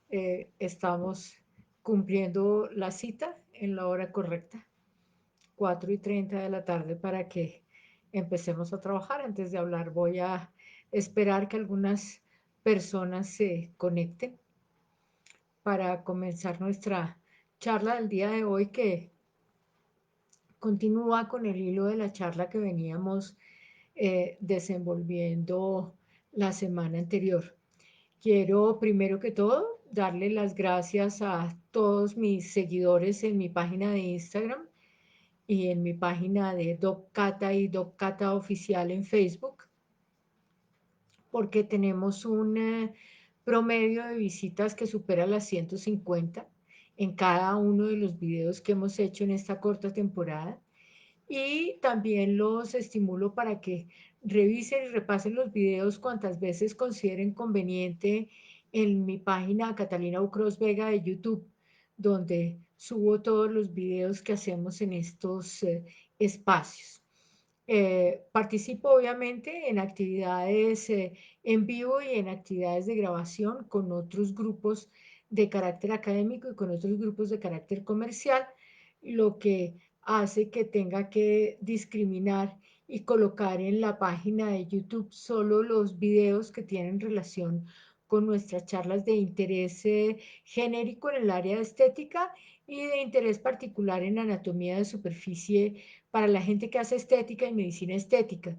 estamos cumpliendo la cita en la hora correcta, 4:30 de la tarde, para que empecemos a trabajar. Antes de hablar, voy a esperar que algunas personas se conecten para comenzar nuestra charla del día de hoy, que continúa con el hilo de la charla que veníamos desenvolviendo la semana anterior. Quiero primero que todo darle las gracias a todos mis seguidores en mi página de Instagram y en mi página de DocCata y DocCata Oficial en Facebook, porque tenemos un promedio de visitas que supera las 150 en cada uno de los videos que hemos hecho en esta corta temporada. Y también los estimulo para que revisen y repasen los videos cuantas veces consideren conveniente en mi página Catalina Ucros Vega de YouTube, donde subo todos los videos que hacemos en estos espacios. Participo obviamente en actividades en vivo y en actividades de grabación con otros grupos de carácter académico y con otros grupos de carácter comercial, lo que hace que tenga que discriminar y colocar en la página de YouTube solo los videos que tienen relación con nuestras charlas de interés genérico en el área de estética y de interés particular en anatomía de superficie para la gente que hace estética y medicina estética.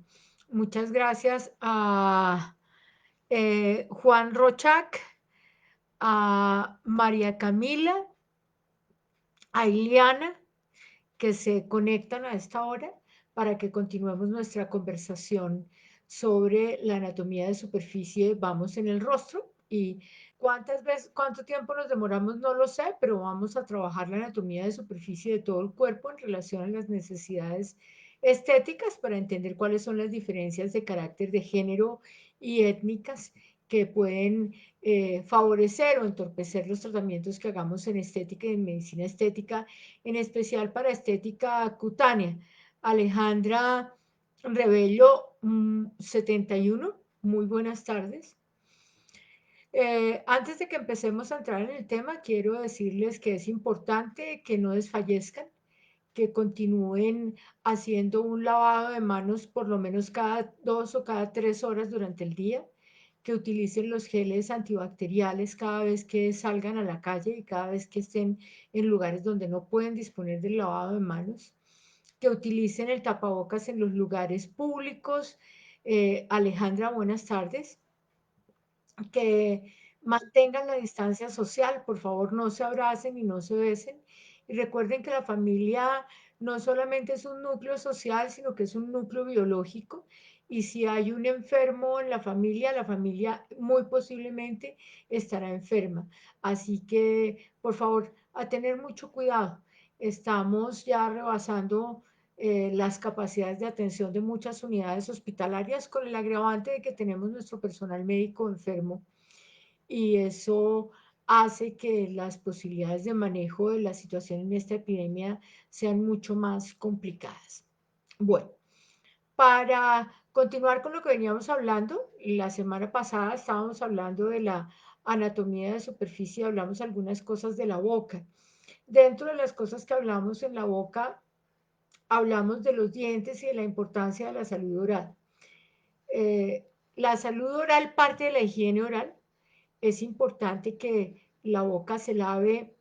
Muchas gracias a Juan Rochac, a María Camila, a Iliana, que se conectan a esta hora para que continuemos nuestra conversación sobre la anatomía de superficie, vamos en el rostro. Y cuántas veces, cuánto tiempo nos demoramos, no lo sé, pero vamos a trabajar la anatomía de superficie de todo el cuerpo en relación a las necesidades estéticas para entender cuáles son las diferencias de carácter de género y étnicas que pueden favorecer o entorpecer los tratamientos que hagamos en estética y en medicina estética, en especial para estética cutánea. Alejandra Rebello, 71, muy buenas tardes. Antes de que empecemos a entrar en el tema, quiero decirles que es importante que no desfallezcan, que continúen haciendo un lavado de manos por lo menos cada 2 o cada 3 horas durante el día, que utilicen los geles antibacteriales cada vez que salgan a la calle y cada vez que estén en lugares donde no pueden disponer del lavado de manos, que utilicen el tapabocas en los lugares públicos. Alejandra, buenas tardes. Que mantengan la distancia social, por favor, no se abracen y no se besen. Y recuerden que la familia no solamente es un núcleo social, sino que es un núcleo biológico. Y si hay un enfermo en la familia muy posiblemente estará enferma. Así que, por favor, a tener mucho cuidado. Estamos ya rebasando las capacidades de atención de muchas unidades hospitalarias con el agravante de que tenemos nuestro personal médico enfermo, y eso hace que las posibilidades de manejo de la situación en esta epidemia sean mucho más complicadas. Bueno, para continuar con lo que veníamos hablando, la semana pasada estábamos hablando de la anatomía de superficie, hablamos algunas cosas de la boca. Dentro de las cosas que hablamos en la boca, hablamos de los dientes y de la importancia de la salud oral. La salud oral parte de la higiene oral. Es importante que la boca se lave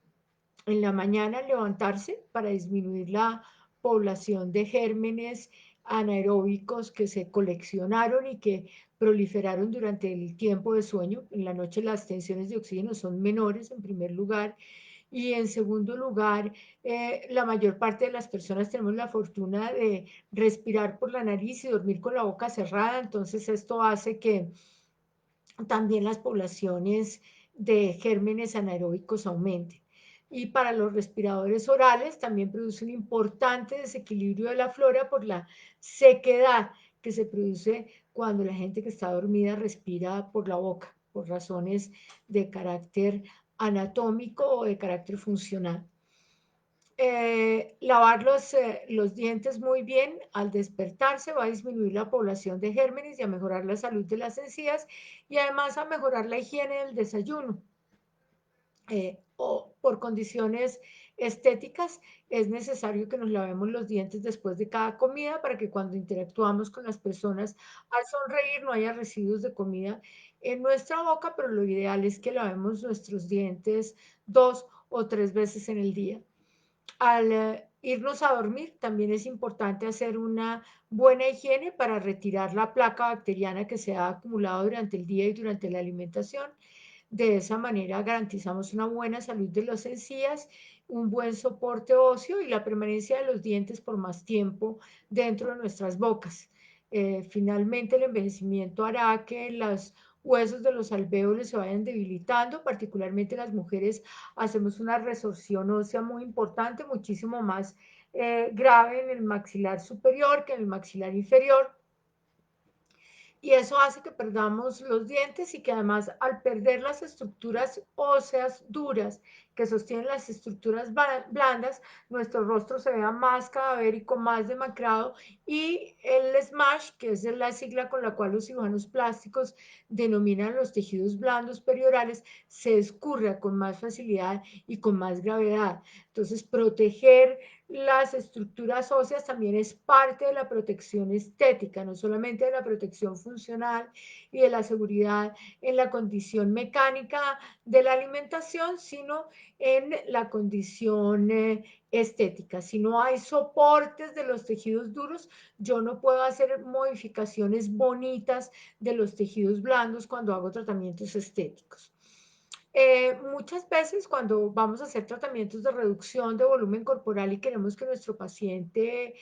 en la mañana al levantarse para disminuir la población de gérmenes anaeróbicos que se coleccionaron y que proliferaron durante el tiempo de sueño. En la noche las tensiones de oxígeno son menores en primer lugar, y en segundo lugar, la mayor parte de las personas tenemos la fortuna de respirar por la nariz y dormir con la boca cerrada, entonces esto hace que también las poblaciones de gérmenes anaeróbicos aumenten. Y para los respiradores orales también produce un importante desequilibrio de la flora por la sequedad que se produce cuando la gente que está dormida respira por la boca, por razones de carácter anatómico o de carácter funcional. Lavar los dientes muy bien al despertarse va a disminuir la población de gérmenes y a mejorar la salud de las encías, y además a mejorar la higiene del desayuno. o por condiciones estéticas, es necesario que nos lavemos los dientes después de cada comida para que cuando interactuamos con las personas al sonreír no haya residuos de comida en nuestra boca, pero lo ideal es que lavemos nuestros dientes 2 o 3 veces en el día. Al irnos a dormir, también es importante hacer una buena higiene para retirar la placa bacteriana que se ha acumulado durante el día y durante la alimentación. De esa manera garantizamos una buena salud de las encías, un buen soporte óseo y la permanencia de los dientes por más tiempo dentro de nuestras bocas. Finalmente, el envejecimiento hará que los huesos de los alvéolos se vayan debilitando, particularmente las mujeres hacemos una resorción ósea muy importante, muchísimo más grave en el maxilar superior que en el maxilar inferior, y eso hace que perdamos los dientes y que además al perder las estructuras óseas duras que sostienen las estructuras blandas, nuestro rostro se vea más cadavérico, más demacrado, y el SMASH, que es la sigla con la cual los cirujanos plásticos denominan los tejidos blandos periorales, se escurra con más facilidad y con más gravedad. Entonces, proteger las estructuras óseas también es parte de la protección estética, no solamente de la protección funcional y de la seguridad en la condición mecánica de la alimentación, sino en la condición estética. Si no hay soportes de los tejidos duros, yo no puedo hacer modificaciones bonitas de los tejidos blandos cuando hago tratamientos estéticos. Muchas veces cuando vamos a hacer tratamientos de reducción de volumen corporal y queremos que nuestro paciente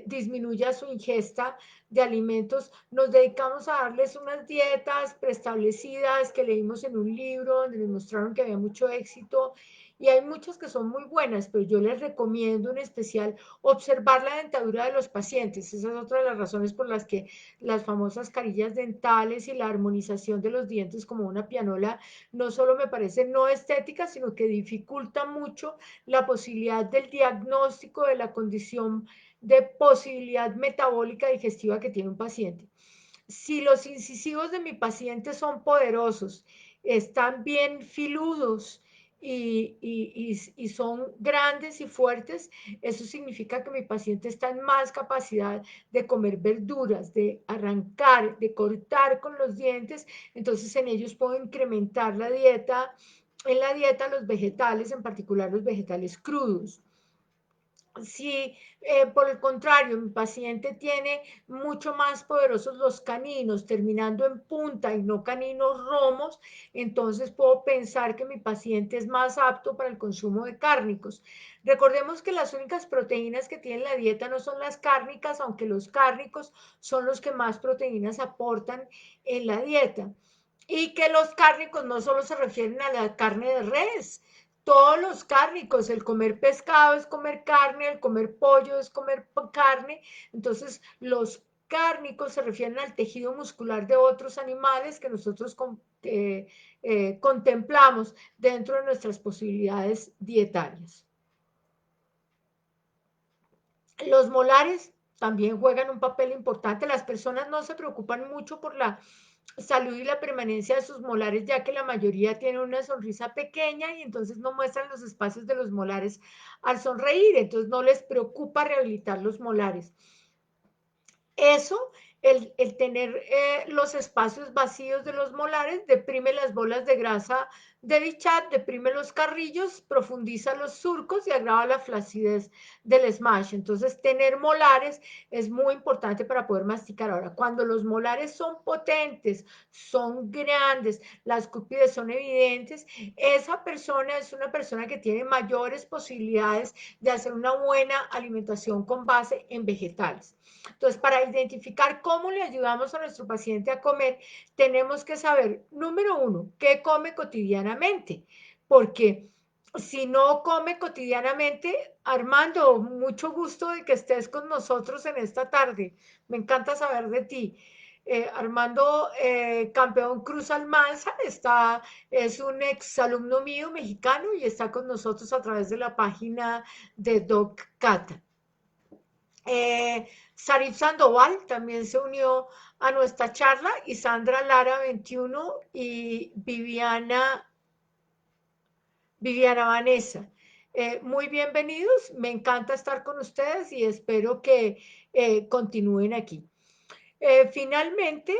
disminuya su ingesta de alimentos, nos dedicamos a darles unas dietas preestablecidas que leímos en un libro donde nos mostraron que había mucho éxito, y hay muchas que son muy buenas, pero yo les recomiendo en especial observar la dentadura de los pacientes. Esa es otra de las razones por las que las famosas carillas dentales y la armonización de los dientes como una pianola no solo me parece no estética, sino que dificulta mucho la posibilidad del diagnóstico de la condición de posibilidad metabólica digestiva que tiene un paciente. Si los incisivos de mi paciente son poderosos, están bien filudos y son grandes y fuertes, eso significa que mi paciente está en más capacidad de comer verduras, de arrancar, de cortar con los dientes. Entonces en ellos puedo incrementar la dieta, en la dieta los vegetales, en particular los vegetales crudos. Si por el contrario mi paciente tiene mucho más poderosos los caninos, terminando en punta y no caninos romos, entonces puedo pensar que mi paciente es más apto para el consumo de cárnicos. Recordemos que las únicas proteínas que tiene la dieta no son las cárnicas, aunque los cárnicos son los que más proteínas aportan en la dieta. Y que los cárnicos no solo se refieren a la carne de res, todos los cárnicos, el comer pescado es comer carne, el comer pollo es comer carne. Entonces los cárnicos se refieren al tejido muscular de otros animales que nosotros contemplamos dentro de nuestras posibilidades dietarias. Los molares también juegan un papel importante. Las personas no se preocupan mucho por la salud y la permanencia de sus molares, ya que la mayoría tiene una sonrisa pequeña y entonces no muestran los espacios de los molares al sonreír, entonces no les preocupa rehabilitar los molares. Eso, el tener los espacios vacíos de los molares, deprime las bolas de grasa de Bichat, deprime los carrillos, profundiza los surcos y agrava la flacidez del smash. Entonces, tener molares es muy importante para poder masticar. Ahora, cuando los molares son potentes, son grandes, las cúspides son evidentes, esa persona es una persona que tiene mayores posibilidades de hacer una buena alimentación con base en vegetales. Entonces, para identificar cómo le ayudamos a nuestro paciente a comer, tenemos que saber, número uno, qué come cotidianamente, porque si no come cotidianamente, Armando, mucho gusto de que estés con nosotros en esta tarde. Me encanta saber de ti. Armando, campeón Cruz Almanza, es un ex alumno mío mexicano y está con nosotros a través de la página de Doc Cata. Sarif Sandoval también se unió a nuestra charla, y Sandra Lara 21 y Viviana Viviana Vanessa. Muy bienvenidos, me encanta estar con ustedes y espero que continúen aquí. Finalmente,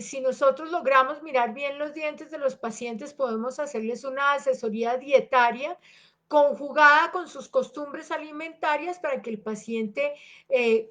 si nosotros logramos mirar bien los dientes de los pacientes, podemos hacerles una asesoría dietaria conjugada con sus costumbres alimentarias para que el paciente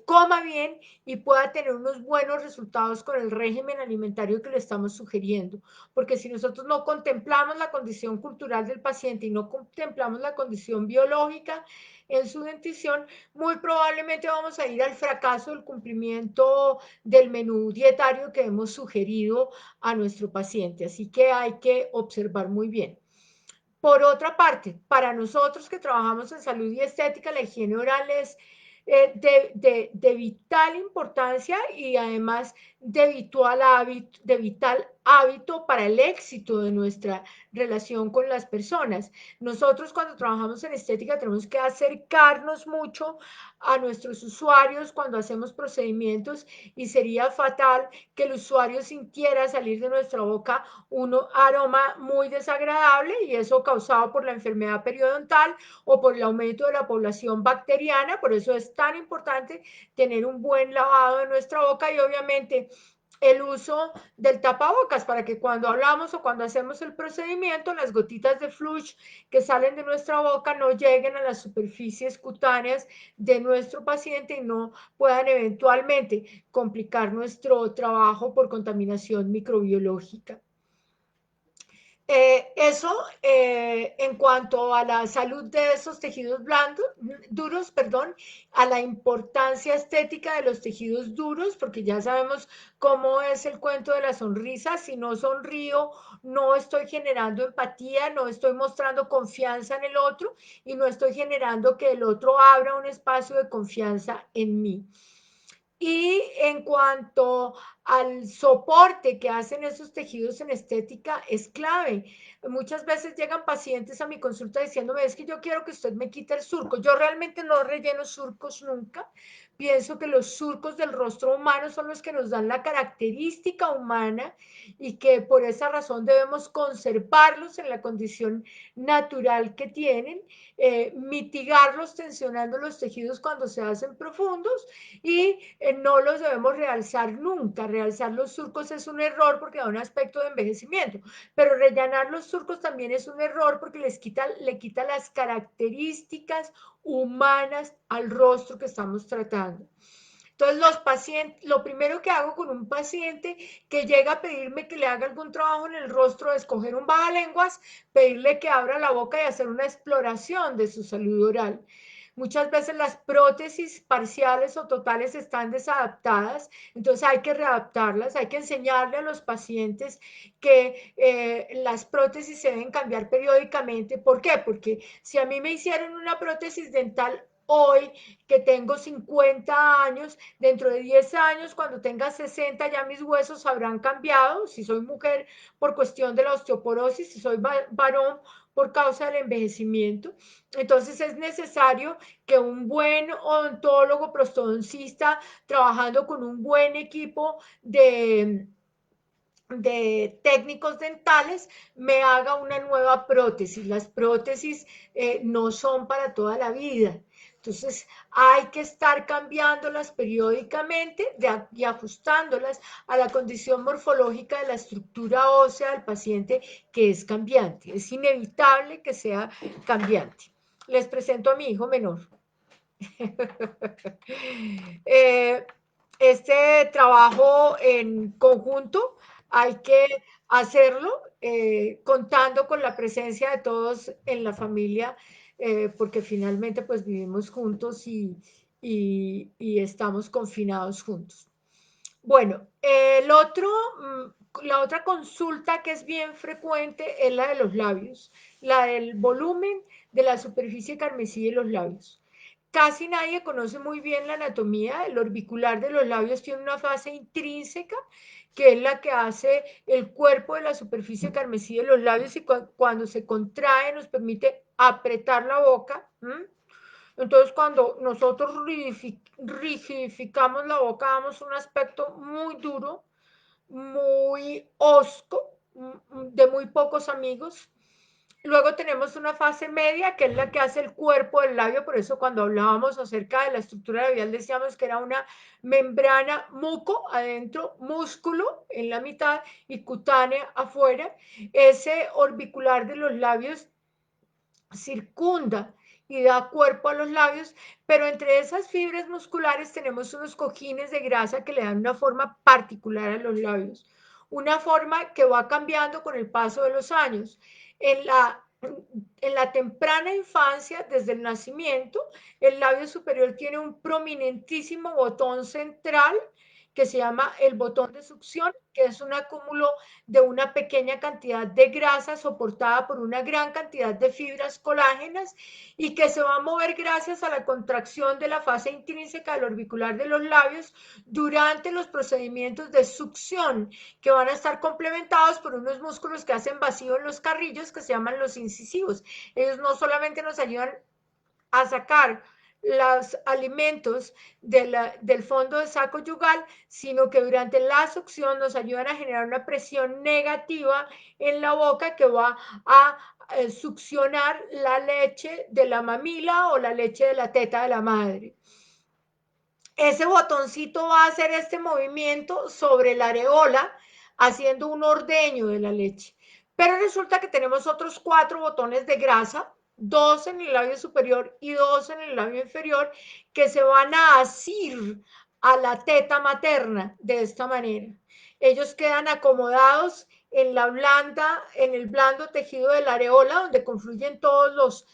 coma bien y pueda tener unos buenos resultados con el régimen alimentario que le estamos sugiriendo. Porque si nosotros no contemplamos la condición cultural del paciente y no contemplamos la condición biológica en su dentición, muy probablemente vamos a ir al fracaso del cumplimiento del menú dietario que hemos sugerido a nuestro paciente. Así que hay que observar muy bien. Por otra parte, para nosotros que trabajamos en salud y estética, la higiene oral es de vital importancia y además de vital hábito para el éxito de nuestra relación con las personas. Nosotros cuando trabajamos en estética tenemos que acercarnos mucho a nuestros usuarios cuando hacemos procedimientos y sería fatal que el usuario sintiera salir de nuestra boca un aroma muy desagradable y eso causado por la enfermedad periodontal o por el aumento de la población bacteriana. Por eso es tan importante tener un buen lavado de nuestra boca y obviamente el uso del tapabocas para que cuando hablamos o cuando hacemos el procedimiento, las gotitas de flush que salen de nuestra boca no lleguen a las superficies cutáneas de nuestro paciente y no puedan eventualmente complicar nuestro trabajo por contaminación microbiológica. Eso en cuanto a la salud de esos tejidos blandos, duros, perdón, a la importancia estética de los tejidos duros, porque ya sabemos cómo es el cuento de la sonrisa. Si no sonrío, no estoy generando empatía, no estoy mostrando confianza en el otro y no estoy generando que el otro abra un espacio de confianza en mí. Y en cuanto al soporte que hacen esos tejidos en estética, es clave. Muchas veces llegan pacientes a mi consulta diciéndome, es que yo quiero que usted me quite el surco. Yo realmente no relleno surcos nunca. Pienso que los surcos del rostro humano son los que nos dan la característica humana y que por esa razón debemos conservarlos en la condición natural que tienen, mitigarlos tensionando los tejidos cuando se hacen profundos y no los debemos realzar nunca. Realzar los surcos es un error porque da un aspecto de envejecimiento, pero rellenar los surcos también es un error porque le quita las características humanas al rostro que estamos tratando. Entonces, los pacientes, lo primero que hago con un paciente que llega a pedirme que le haga algún trabajo en el rostro es coger un bajalenguas, pedirle que abra la boca y hacer una exploración de su salud oral. Muchas veces las prótesis parciales o totales están desadaptadas, entonces hay que readaptarlas, hay que enseñarle a los pacientes que las prótesis se deben cambiar periódicamente. ¿Por qué? Porque si a mí me hicieron una prótesis dental hoy que tengo 50 años, dentro de 10 años, cuando tenga 60, ya mis huesos habrán cambiado, si soy mujer por cuestión de la osteoporosis, si soy varón por causa del envejecimiento. Entonces es necesario que un buen odontólogo, prostodoncista, trabajando con un buen equipo de técnicos dentales me haga una nueva prótesis. Las prótesis no son para toda la vida. Entonces hay que estar cambiándolas periódicamente y ajustándolas a la condición morfológica de la estructura ósea del paciente que es cambiante. Es inevitable que sea cambiante. Les presento a mi hijo menor. eh, este trabajo en conjunto hay que hacerlo contando con la presencia de todos en la familia, porque finalmente pues vivimos juntos y estamos confinados juntos. Bueno, la otra consulta que es bien frecuente es la de los labios, la del volumen de la superficie carmesí de los labios. Casi nadie conoce muy bien la anatomía. El orbicular de los labios tiene una fase intrínseca, que es la que hace el cuerpo de la superficie carmesí de los labios y cuando se contrae nos permite apretar la boca. Entonces, cuando nosotros rigidificamos la boca, damos un aspecto muy duro, muy hosco, de muy pocos amigos. Luego tenemos una fase media, que es la que hace el cuerpo del labio, por eso cuando hablábamos acerca de la estructura labial decíamos que era una membrana muco adentro, músculo en la mitad y cutánea afuera. Ese orbicular de los labios circunda y da cuerpo a los labios, pero entre esas fibras musculares tenemos unos cojines de grasa que le dan una forma particular a los labios, una forma que va cambiando con el paso de los años. En la, en la temprana infancia, desde el nacimiento, el labio superior tiene un prominentísimo botón central que se llama el botón de succión, que es un acúmulo de una pequeña cantidad de grasa soportada por una gran cantidad de fibras colágenas y que se va a mover gracias a la contracción de la fase intrínseca del orbicular de los labios durante los procedimientos de succión, que van a estar complementados por unos músculos que hacen vacío en los carrillos que se llaman los incisivos. Ellos no solamente nos ayudan a sacar los alimentos del fondo del saco yugal, sino que durante la succión nos ayudan a generar una presión negativa en la boca que va a succionar la leche de la mamila o la leche de la teta de la madre. Ese botoncito va a hacer este movimiento sobre la areola, haciendo un ordeño de la leche. Pero resulta que tenemos otros 4 botones de grasa, 2 en el labio superior y 2 en el labio inferior, que se van a asir a la teta materna de esta manera. Ellos quedan acomodados en la blanda, en el blando tejido de la areola, donde confluyen todos los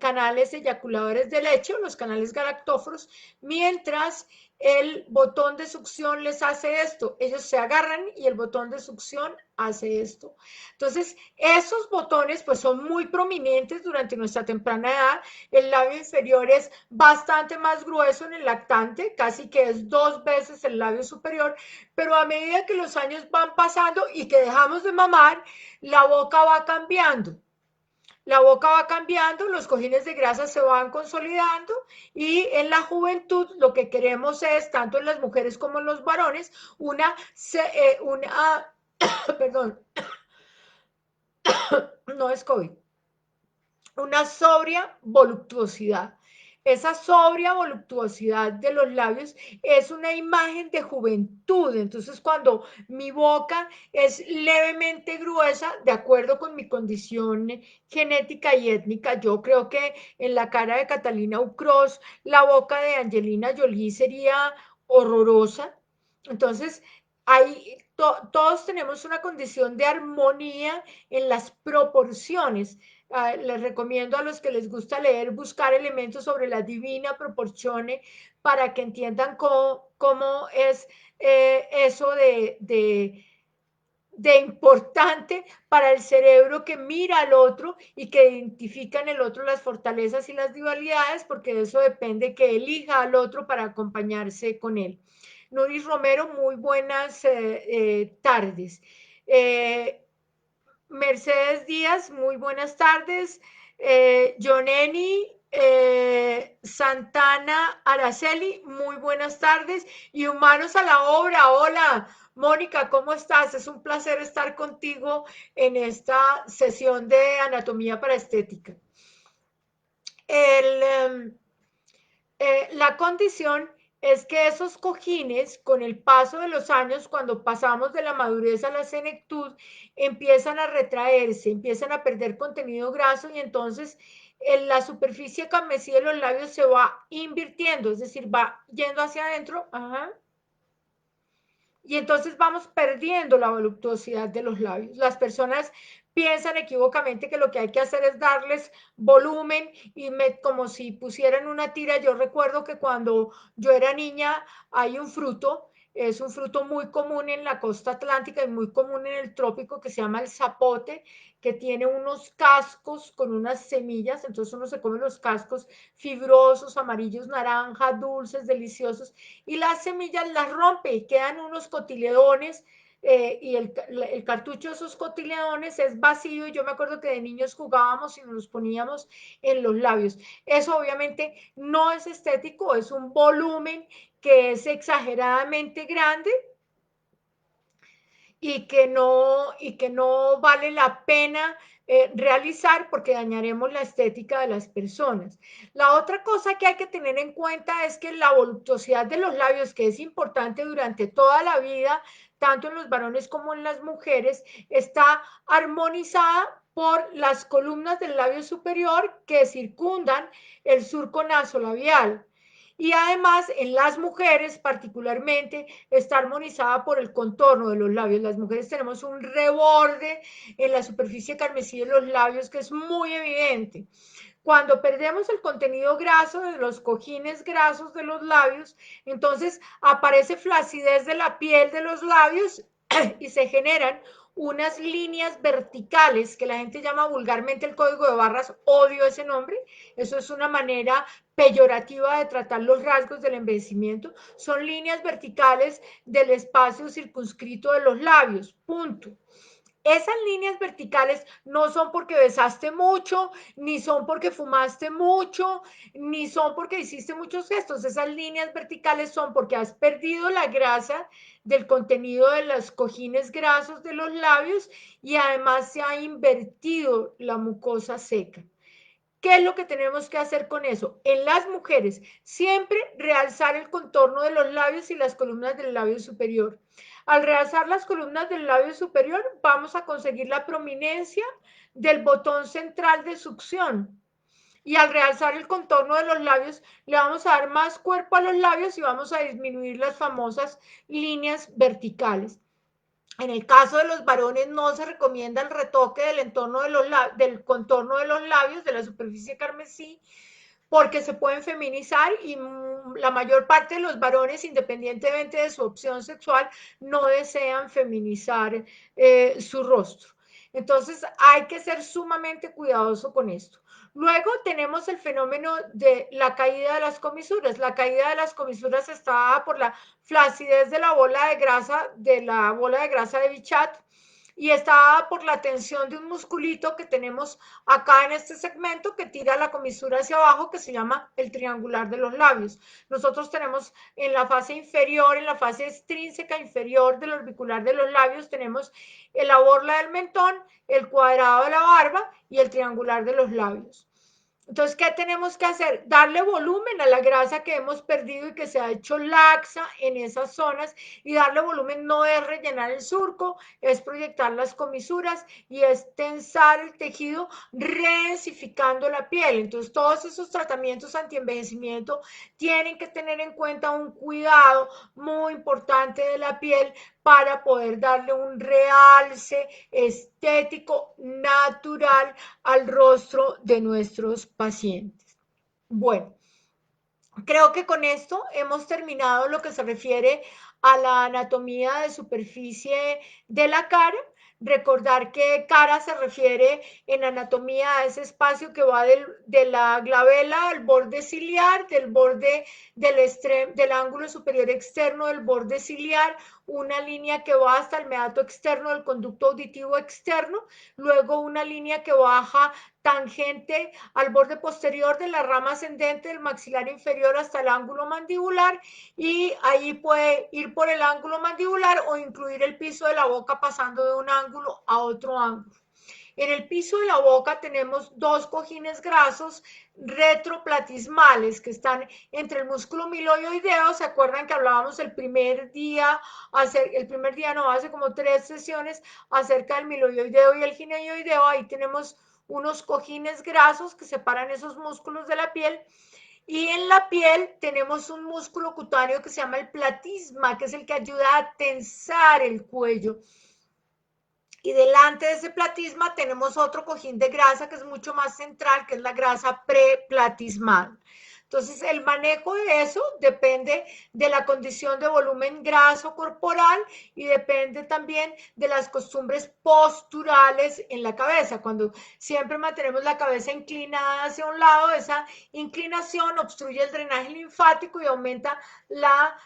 canales eyaculadores de leche, los canales galactóforos, mientras el botón de succión les hace esto. Ellos se agarran y el botón de succión hace esto. Entonces, esos botones pues son muy prominentes durante nuestra temprana edad. El labio inferior es bastante más grueso en el lactante, casi que es 2 veces el labio superior, pero a medida que los años van pasando y que dejamos de mamar, la boca va cambiando. La boca va cambiando, los cojines de grasa se van consolidando y en la juventud lo que queremos es, tanto en las mujeres como en los varones, una perdón, no es COVID, una sobria voluptuosidad. Esa sobria voluptuosidad de los labios es una imagen de juventud. Entonces, cuando mi boca es levemente gruesa, de acuerdo con mi condición genética y étnica, yo creo que en la cara de Catalina Ucros, la boca de Angelina Jolie sería horrorosa. Entonces, todos tenemos una condición de armonía en las proporciones. Les recomiendo a los que les gusta leer buscar elementos sobre la divina proporción para que entiendan cómo es eso de importante para el cerebro que mira al otro y que identifica en el otro las fortalezas y las dualidades, porque de eso depende que elija al otro para acompañarse con él. Nuris Romero, muy buenas tardes. Eh, Mercedes Díaz, muy buenas tardes. Joneni Santana Araceli, muy buenas tardes. Y Humanos a la Obra, hola. Mónica, ¿cómo estás? Es un placer estar contigo en esta sesión de Anatomía para Estética. El, la condición es que esos cojines, con el paso de los años, cuando pasamos de la madurez a la senectud, empiezan a retraerse, empiezan a perder contenido graso y entonces en la superficie carmesí de los labios se va invirtiendo, es decir, va yendo hacia adentro, ajá, y entonces vamos perdiendo la voluptuosidad de los labios. Las personas piensan equivocamente que lo que hay que hacer es darles volumen y como si pusieran una tira. Yo recuerdo que cuando yo era niña hay un fruto, es un fruto muy común en la costa atlántica y muy común en el trópico que se llama el zapote, que tiene unos cascos con unas semillas, entonces uno se come los cascos fibrosos, amarillos, naranja, dulces, deliciosos, y las semillas las rompe y quedan unos cotiledones y el cartucho de esos cotiledones es vacío y yo me acuerdo que de niños jugábamos y nos los poníamos en los labios. Eso obviamente no es estético, es un volumen que es exageradamente grande y que no vale la pena realizar porque dañaremos la estética de las personas. La otra cosa que hay que tener en cuenta es que la voluptuosidad de los labios, que es importante durante toda la vida, tanto en los varones como en las mujeres, está armonizada por las columnas del labio superior que circundan el surco nasolabial. Y además en las mujeres particularmente está armonizada por el contorno de los labios. Las mujeres tenemos un reborde en la superficie carmesí de los labios que es muy evidente. Cuando perdemos el contenido graso de los cojines grasos de los labios, entonces aparece flacidez de la piel de los labios y se generan unas líneas verticales que la gente llama vulgarmente el código de barras. Odio ese nombre. Eso es una manera peyorativa de tratar los rasgos del envejecimiento. Son líneas verticales del espacio circunscrito de los labios. Punto. Esas líneas verticales no son porque besaste mucho, ni son porque fumaste mucho, ni son porque hiciste muchos gestos. Esas líneas verticales son porque has perdido la grasa del contenido de los cojines grasos de los labios y además se ha invertido la mucosa seca. ¿Qué es lo que tenemos que hacer con eso? En las mujeres, siempre realzar el contorno de los labios y las columnas del labio superior. Al realzar las columnas del labio superior, vamos a conseguir la prominencia del botón central de succión. Y al realzar el contorno de los labios, le vamos a dar más cuerpo a los labios y vamos a disminuir las famosas líneas verticales. En el caso de los varones no se recomienda el retoque del entorno de del contorno de los labios, de la superficie carmesí, porque se pueden feminizar y la mayor parte de los varones, independientemente de su opción sexual, no desean feminizar su rostro. Entonces hay que ser sumamente cuidadoso con esto. Luego tenemos el fenómeno de la caída de las comisuras. La caída de las comisuras está dada por la flacidez de la bola de grasa de Bichat, y está dada por la tensión de un musculito que tenemos acá en este segmento que tira la comisura hacia abajo, que se llama el triangular de los labios. Nosotros tenemos en la fase inferior, en la fase extrínseca inferior del orbicular de los labios, tenemos la borla del mentón, el cuadrado de la barba y el triangular de los labios. Entonces, ¿qué tenemos que hacer? Darle volumen a la grasa que hemos perdido y que se ha hecho laxa en esas zonas, y darle volumen no es rellenar el surco, es proyectar las comisuras y es tensar el tejido, redensificando la piel. Entonces, todos esos tratamientos antienvejecimiento tienen que tener en cuenta un cuidado muy importante de la piel para poder darle un realce estético natural al rostro de nuestros pacientes. Bueno, creo que con esto hemos terminado lo que se refiere a la anatomía de superficie de la cara. Recordar que cara se refiere en anatomía a ese espacio que va de la glabela al borde ciliar, del borde del ángulo superior externo del borde ciliar, una línea que va hasta el meato externo del conducto auditivo externo, luego una línea que baja tangente al borde posterior de la rama ascendente del maxilar inferior hasta el ángulo mandibular, y ahí puede ir por el ángulo mandibular o incluir el piso de la boca pasando de un ángulo a otro ángulo. En el piso de la boca tenemos dos cojines grasos retroplatismales que están entre el músculo miloioideo. ¿Se acuerdan que hablábamos el primer día, no, hace como 3 sesiones acerca del miloioideo y el gineoideo? Ahí tenemos unos cojines grasos que separan esos músculos de la piel. Y en la piel tenemos un músculo cutáneo que se llama el platisma, que es el que ayuda a tensar el cuello. Y delante de ese platisma tenemos otro cojín de grasa que es mucho más central, que es la grasa preplatismal. Entonces, el manejo de eso depende de la condición de volumen graso corporal y depende también de las costumbres posturales en la cabeza. Cuando siempre mantenemos la cabeza inclinada hacia un lado, esa inclinación obstruye el drenaje linfático y aumenta la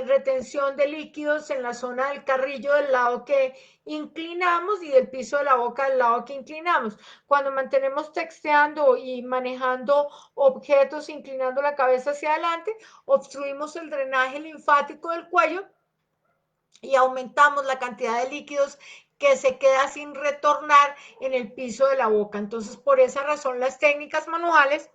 retención de líquidos en la zona del carrillo del lado que inclinamos y del piso de la boca del lado que inclinamos. Cuando mantenemos texteando y manejando objetos, inclinando la cabeza hacia adelante, obstruimos el drenaje linfático del cuello y aumentamos la cantidad de líquidos que se queda sin retornar en el piso de la boca. Entonces, por esa razón, las técnicas manuales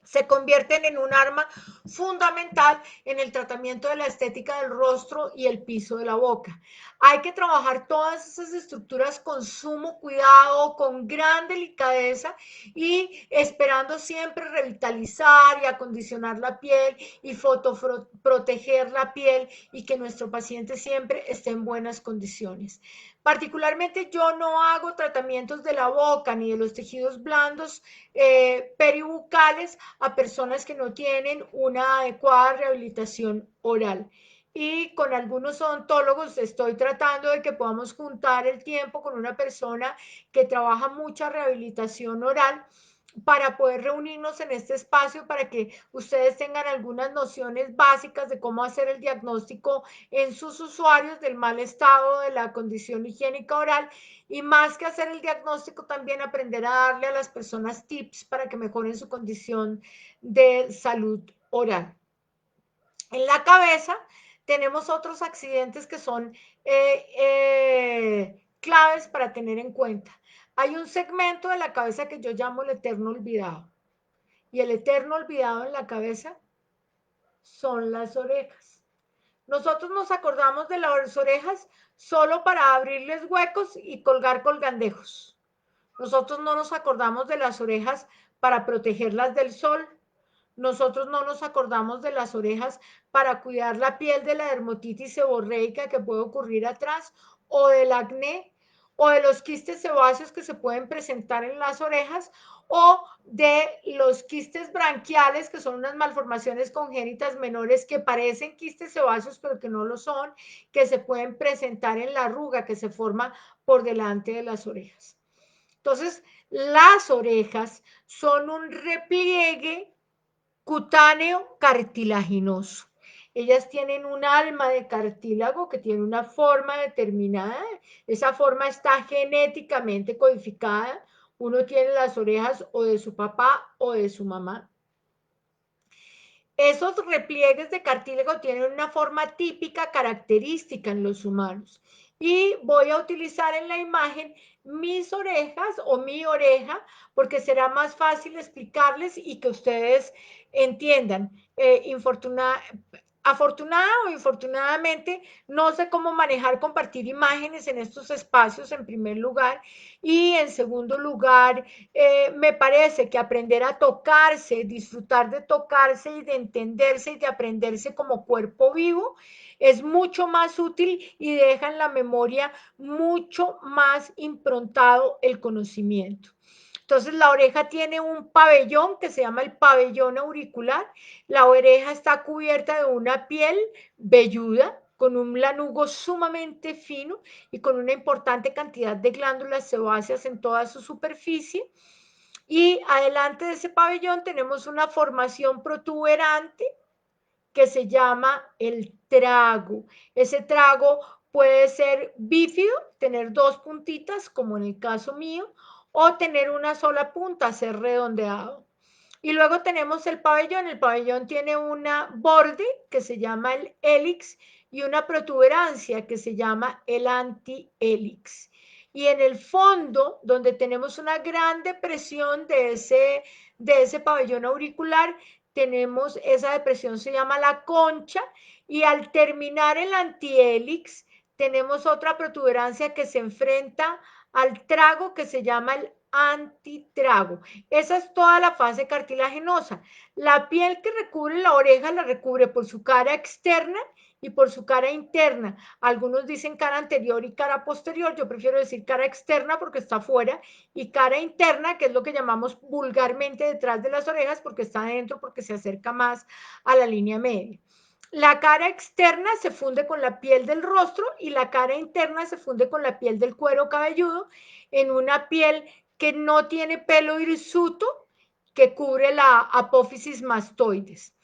se convierten en un arma fundamental en el tratamiento de la estética del rostro y el piso de la boca. Hay que trabajar todas esas estructuras con sumo cuidado, con gran delicadeza y esperando siempre revitalizar y acondicionar la piel y fotoproteger la piel y que nuestro paciente siempre esté en buenas condiciones. Particularmente yo no hago tratamientos de la boca ni de los tejidos blandos peribucales a personas que no tienen una adecuada rehabilitación oral. Y con algunos odontólogos estoy tratando de que podamos juntar el tiempo con una persona que trabaja mucha rehabilitación oral para poder reunirnos en este espacio para que ustedes tengan algunas nociones básicas de cómo hacer el diagnóstico en sus usuarios del mal estado de la condición higiénica oral y más que hacer el diagnóstico también aprender a darle a las personas tips para que mejoren su condición de salud oral. En la cabeza tenemos otros accidentes que son claves para tener en cuenta. Hay un segmento de la cabeza que yo llamo el eterno olvidado. Y el eterno olvidado en la cabeza son las orejas. Nosotros nos acordamos de las orejas solo para abrirles huecos y colgar colgandejos. Nosotros no nos acordamos de las orejas para protegerlas del sol. Nosotros no nos acordamos de las orejas para cuidar la piel de la dermatitis seborreica que puede ocurrir atrás o del acné o de los quistes sebáceos que se pueden presentar en las orejas o de los quistes branquiales que son unas malformaciones congénitas menores que parecen quistes sebáceos pero que no lo son, que se pueden presentar en la arruga que se forma por delante de las orejas. Entonces, las orejas son un repliegue cutáneo cartilaginoso. Ellas tienen un alma de cartílago que tiene una forma determinada. Esa forma está genéticamente codificada. Uno tiene las orejas o de su papá o de su mamá. Esos repliegues de cartílago tienen una forma típica, característica en los humanos. Y voy a utilizar en la imagen mis orejas o mi oreja, porque será más fácil explicarles y que ustedes entiendan. Afortunada o infortunadamente, no sé cómo manejar, compartir imágenes en estos espacios en primer lugar. Y en segundo lugar, me parece que aprender a tocarse, disfrutar de tocarse y de entenderse y de aprenderse como cuerpo vivo es mucho más útil y deja en la memoria mucho más improntado el conocimiento. Entonces la oreja tiene un pabellón que se llama el pabellón auricular. La oreja está cubierta de una piel velluda con un lanugo sumamente fino y con una importante cantidad de glándulas sebáceas en toda su superficie. Y adelante de ese pabellón tenemos una formación protuberante que se llama el trago. Ese trago puede ser bífido, tener dos puntitas, como en el caso mío, o tener una sola punta, ser redondeado. Y luego tenemos el pabellón. El pabellón tiene una borde que se llama el hélix y una protuberancia que se llama el antihélix. Y en el fondo, donde tenemos una gran depresión de ese pabellón auricular, tenemos esa depresión, se llama la concha, y al terminar el antihélix, tenemos otra protuberancia que se enfrenta al trago que se llama el antitrago. Esa es toda la fase cartilaginosa. La piel que recubre la oreja la recubre por su cara externa y por su cara interna. Algunos dicen cara anterior y cara posterior. Yo prefiero decir cara externa porque está afuera y cara interna, que es lo que llamamos vulgarmente detrás de las orejas porque está adentro, porque se acerca más a la línea media. La cara externa se funde con la piel del rostro y la cara interna se funde con la piel del cuero cabelludo en una piel que no tiene pelo hirsuto que cubre la apófisis mastoides.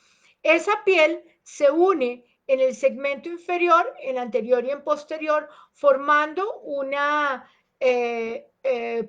Esa piel se une en el segmento inferior, en anterior y en posterior, formando una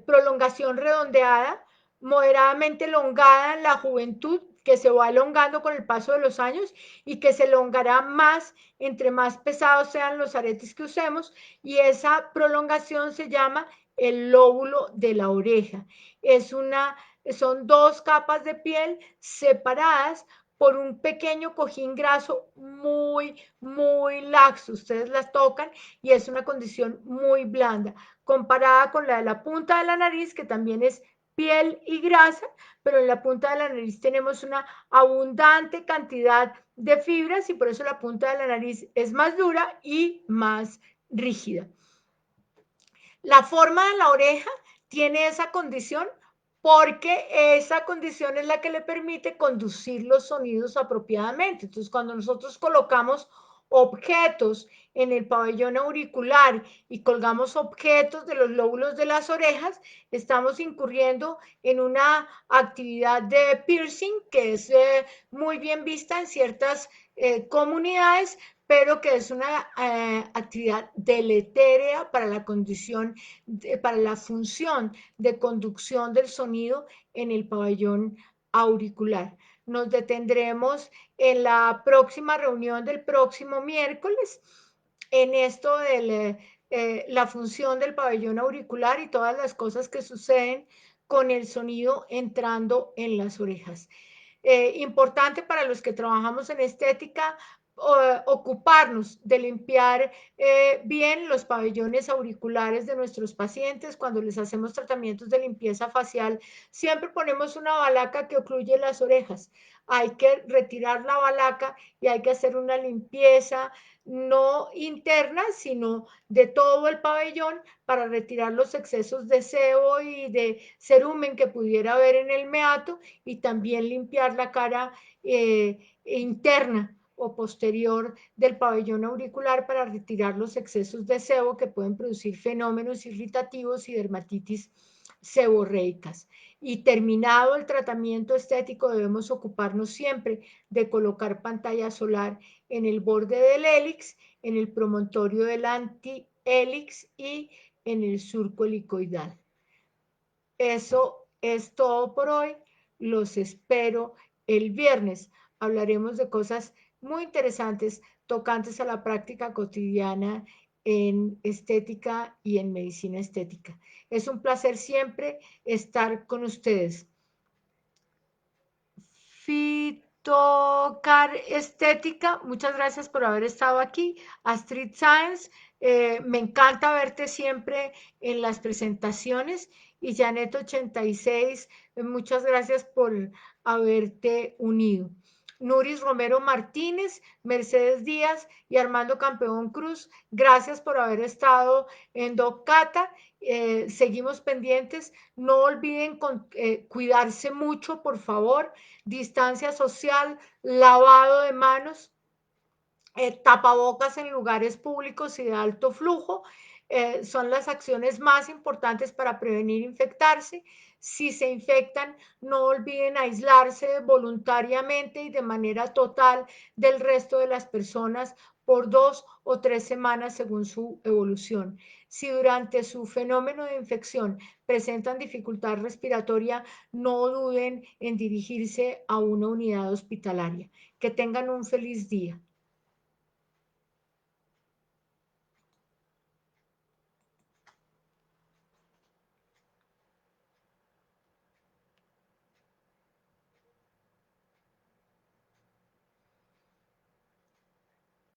prolongación redondeada, moderadamente elongada en la juventud, que se va elongando con el paso de los años y que se elongará más entre más pesados sean los aretes que usemos, y esa prolongación se llama el lóbulo de la oreja. Es una, son dos capas de piel separadas por un pequeño cojín graso muy laxo. Ustedes las tocan y es una condición muy blanda, comparada con la de la punta de la nariz, que también es piel y grasa, pero en la punta de la nariz tenemos una abundante cantidad de fibras y por eso la punta de la nariz es más dura y más rígida. La forma de la oreja tiene esa condición porque esa condición es la que le permite conducir los sonidos apropiadamente. Entonces, cuando nosotros colocamos objetos en el pabellón auricular y colgamos objetos de los lóbulos de las orejas, estamos incurriendo en una actividad de piercing que es muy bien vista en ciertas comunidades, pero que es una actividad deletérea para la condición, para la función de conducción del sonido en el pabellón auricular. Nos detendremos en la próxima reunión del próximo miércoles en esto de la función del pabellón auricular y todas las cosas que suceden con el sonido entrando en las orejas. Importante para los que trabajamos en estética ocuparnos de limpiar bien los pabellones auriculares de nuestros pacientes. Cuando les hacemos tratamientos de limpieza facial, siempre ponemos una balaca que ocluye las orejas. Hay que retirar la balaca y hay que hacer una limpieza no interna, sino de todo el pabellón para retirar los excesos de sebo y de cerumen que pudiera haber en el meato, y también limpiar la cara interna o posterior del pabellón auricular para retirar los excesos de sebo que pueden producir fenómenos irritativos y dermatitis seborreicas. Y terminado el tratamiento estético, debemos ocuparnos siempre de colocar pantalla solar en el borde del hélix, en el promontorio del antihélix y en el surco helicoidal. Eso es todo por hoy. Los espero el viernes. Hablaremos de cosas muy interesantes tocantes a la práctica cotidiana en estética y en medicina estética. Es un placer siempre estar con ustedes. Fitocar Estética, muchas gracias por haber estado aquí. Astrid Science, me encanta verte siempre en las presentaciones. Y Janet86, muchas gracias por haberte unido. Nuris Romero Martínez, Mercedes Díaz y Armando Campeón Cruz, gracias por haber estado en DocCata. Seguimos pendientes. No olviden cuidarse mucho, por favor. Distancia social, lavado de manos, tapabocas en lugares públicos y de alto flujo. Son las acciones más importantes para prevenir infectarse. Si se infectan, no olviden aislarse voluntariamente y de manera total del resto de las personas por 2 o 3 semanas según su evolución. Si durante su fenómeno de infección presentan dificultad respiratoria, no duden en dirigirse a una unidad hospitalaria. Que tengan un feliz día.